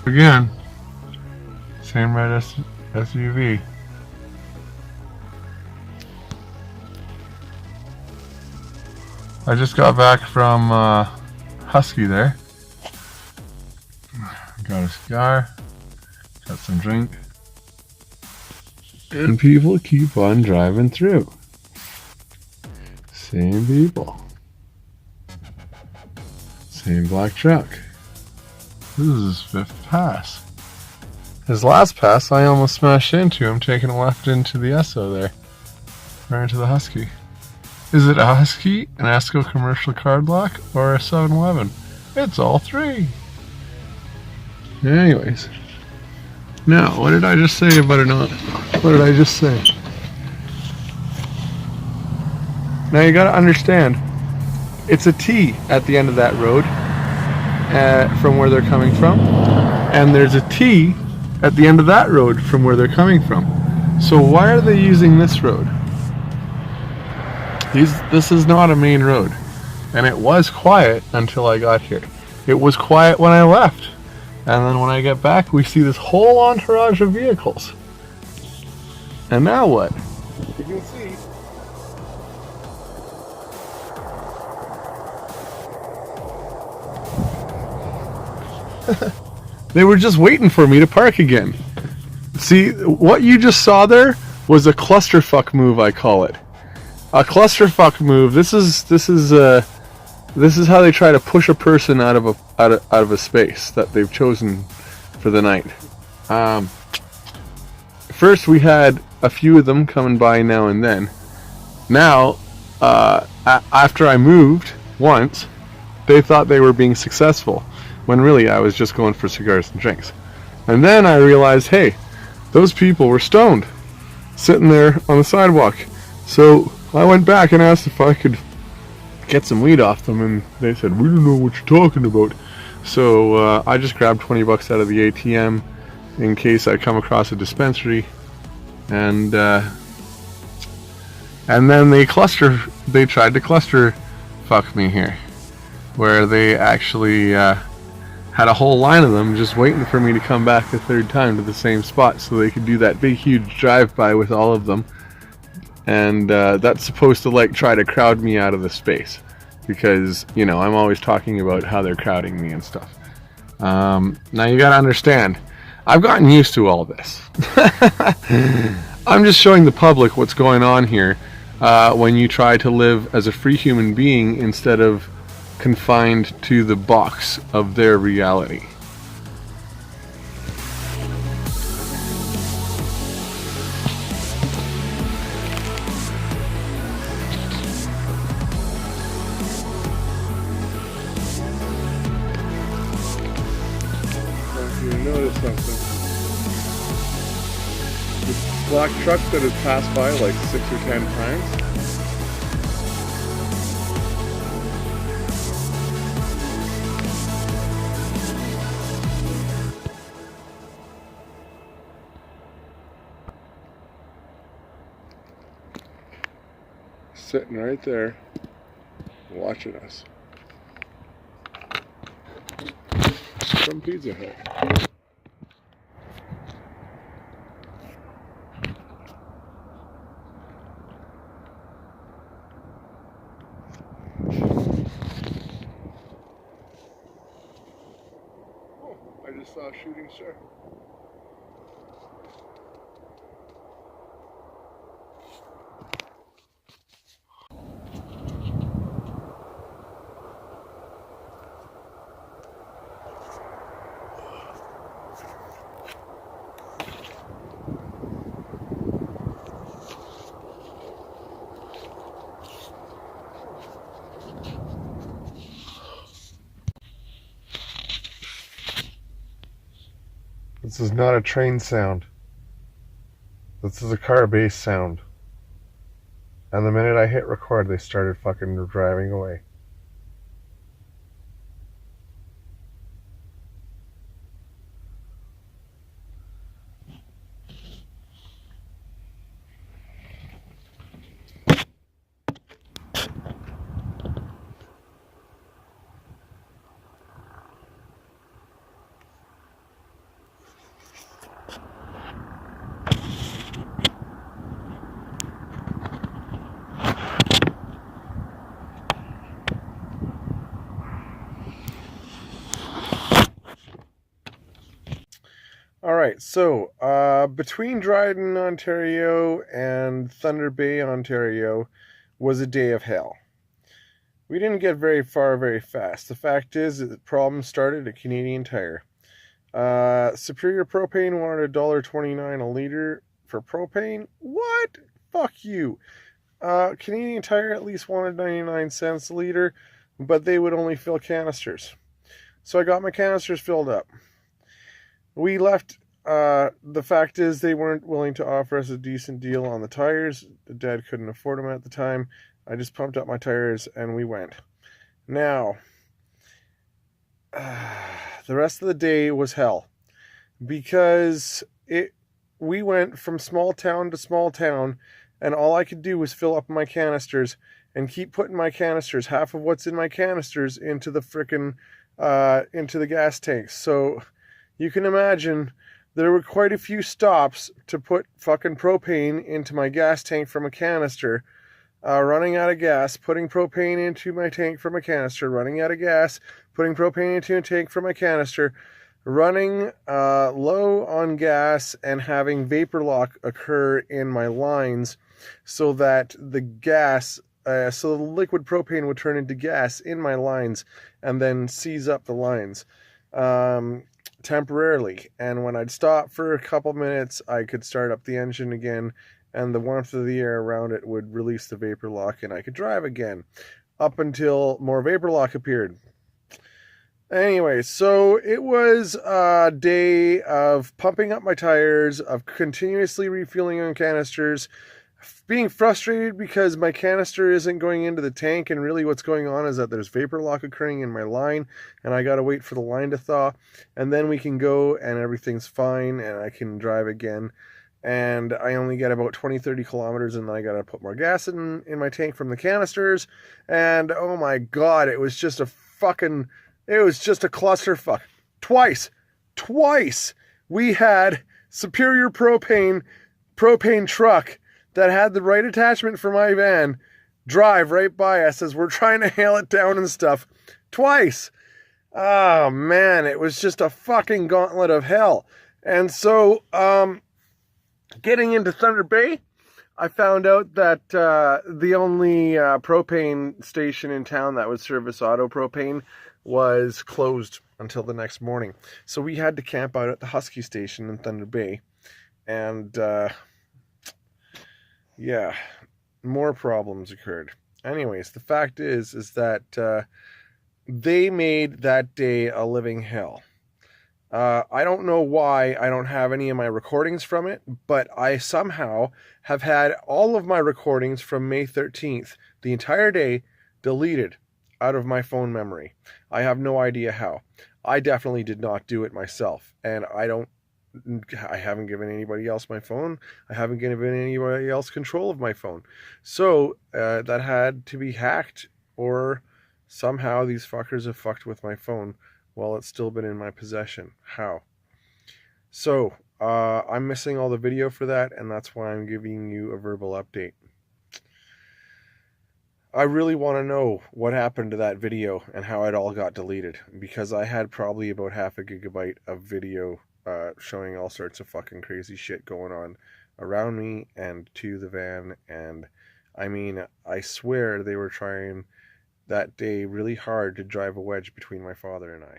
Again, same red SUV. I just got back from Husky there. Got a cigar, got some drink, and people keep on driving through. Same people. Same black truck. This is his fifth pass. His last pass, I almost smashed into him, taking a left into the Esso there. Right into the Husky. Is it a Husky, an Esco commercial card lock, or a 7-Eleven? It's all three. Anyways. Now, what did I just say about it not? What did I just say? Now you gotta understand, it's a T at the end of that road from where they're coming from. And there's a T at the end of that road from where they're coming from. So why are they using this road? This is not a main road. And it was quiet until I got here. It was quiet when I left. And then when I get back, we see this whole entourage of vehicles. And now what? You can see. They were just waiting for me to park again. See, what you just saw there was a clusterfuck move, I call it. A clusterfuck move. This is how they try to push a person out of a space that they've chosen for the night. First, we had a few of them coming by now and then. Now, after I moved once, they thought they were being successful, when really I was just going for cigars and drinks. And then I realized, hey, those people were stoned, sitting there on the sidewalk. So I went back and asked if I could get some weed off them, and they said, we don't know what you're talking about. So I just grabbed 20 bucks out of the ATM in case I come across a dispensary, and then they tried to cluster fuck me here, where they actually had a whole line of them just waiting for me to come back a third time to the same spot so they could do that big huge drive-by with all of them. And that's supposed to like try to crowd me out of the space, because I'm always talking about how they're crowding me and stuff. Now you gotta understand, I've gotten used to all this. I'm just showing the public what's going on here when you try to live as a free human being instead of confined to the box of their reality. Notice something. This black truck that has passed by like 6 or 10 times. Sitting right there, watching us. From Pizza Hut. Oh, I just saw a shooting star. This is not a train sound. This is a car-based sound. And the minute I hit record, they started fucking driving away. Alright, so between Dryden, Ontario and Thunder Bay, Ontario was a day of hell. We didn't get very far very fast. The fact is that the problem started at Canadian Tire. Superior Propane wanted $1.29 a liter for propane. What? Fuck you. Canadian Tire at least wanted 99 cents a liter, but they would only fill canisters. So I got my canisters filled up. We left. The fact is they weren't willing to offer us a decent deal on the tires. Dad couldn't afford them at the time. I just pumped up my tires and we went. Now, the rest of the day was hell because we went from small town to small town, and all I could do was fill up my canisters and keep putting my canisters, half of what's in my canisters, into the into the gas tanks. So you can imagine there were quite a few stops to put fucking propane into my gas tank from a canister, running out of gas, putting propane into my tank from a canister, running out of gas, putting propane into a tank from a canister, running low on gas, and having vapor lock occur in my lines so that the gas, so the liquid propane would turn into gas in my lines and then seize up the lines temporarily. And when I'd stop for a couple minutes, I could start up the engine again, and the warmth of the air around it would release the vapor lock, and I could drive again up until more vapor lock appeared. Anyway, so it was a day of pumping up my tires, of continuously refueling on canisters, being frustrated because my canister isn't going into the tank, and really what's going on is that there's vapor lock occurring in my line, and I gotta wait for the line to thaw, and then we can go and everything's fine and I can drive again. And I only get about 20-30 kilometers, and then I gotta put more gas in my tank from the canisters, and oh my god, it was just a clusterfuck. Twice we had Superior Propane truck that had the right attachment for my van drive right by us as we're trying to hail it down and stuff. Twice. Oh man, it was just a fucking gauntlet of hell. And so, getting into Thunder Bay, I found out that the only propane station in town that would service auto propane was closed until the next morning. So we had to camp out at the Husky station in Thunder Bay. And yeah, more problems occurred. Anyways, the fact is that they made that day a living hell. I don't know why I don't have any of my recordings from it, but I somehow have had all of my recordings from May 13th, the entire day, deleted out of my phone memory. I have no idea how. I definitely did not do it myself, and I haven't given anybody else my phone. I haven't given anybody else control of my phone. So that had to be hacked, or somehow these fuckers have fucked with my phone while it's still been in my possession. How? So, I'm missing all the video for that, and that's why I'm giving you a verbal update. I really want to know what happened to that video and how it all got deleted, because I had probably about half a gigabyte of video showing all sorts of fucking crazy shit going on around me and to the van, and I mean, I swear they were trying that day really hard to drive a wedge between my father and I.